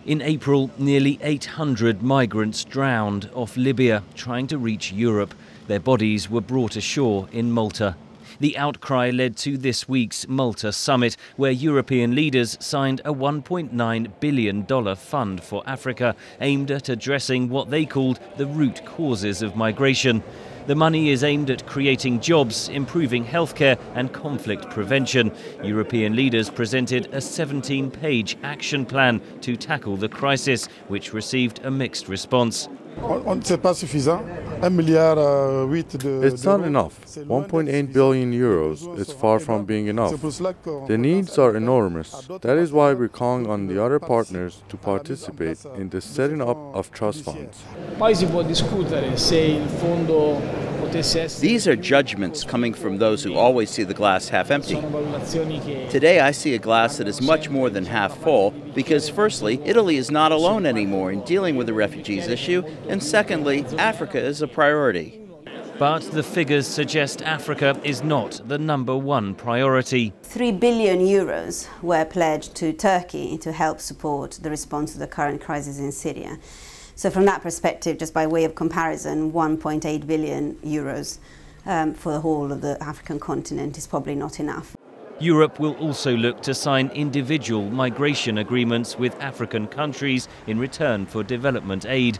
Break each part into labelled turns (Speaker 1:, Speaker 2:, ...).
Speaker 1: In April, nearly 800 migrants drowned off Libya trying to reach Europe. Their bodies were brought ashore in Malta. The outcry led to this week's Malta summit, where European leaders signed a $1.9 billion fund for Africa aimed at addressing what they called the root causes of migration. The money is aimed at creating jobs, improving healthcare and conflict prevention. European leaders presented a 17-page action plan to tackle the crisis, which received a mixed response.
Speaker 2: It's
Speaker 3: not enough. 1.8 billion euros is far from being enough. The needs are enormous. That is why we're calling on the other partners to participate in the setting up of trust funds.
Speaker 4: These are judgments coming from those who always see the glass half empty. Today I see a glass that is much more than half full because, firstly, Italy is not alone anymore in dealing with the refugees issue, and secondly, Africa is a priority.
Speaker 1: But the figures suggest Africa is not the #1 priority.
Speaker 5: 3 billion euros were pledged to Turkey to help support the response to the current crisis in Syria. So from that perspective, just by way of comparison, 1.8 billion euros for the whole of the African continent is probably not enough.
Speaker 1: Europe will also look to sign individual migration agreements with African countries in return for development aid.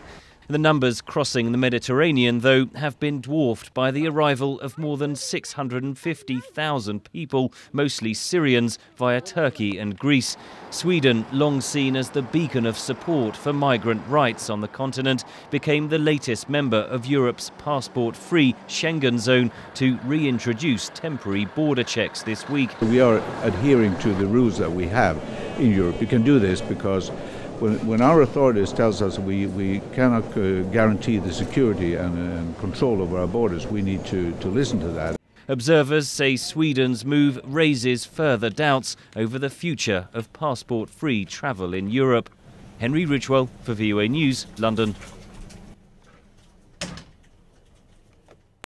Speaker 1: The numbers crossing the Mediterranean, though, have been dwarfed by the arrival of more than 650,000 people, mostly Syrians, via Turkey and Greece. Sweden, long seen as the beacon of support for migrant rights on the continent, became the latest member of Europe's passport-free Schengen zone to reintroduce temporary border checks this week.
Speaker 6: We are adhering to the rules that we have in Europe. We can do this because when our authorities tell us we cannot guarantee the security and control over our borders, we need to listen to that.
Speaker 1: Observers say Sweden's move raises further doubts over the future of passport-free travel in Europe. Henry Ridgwell for VOA News, London.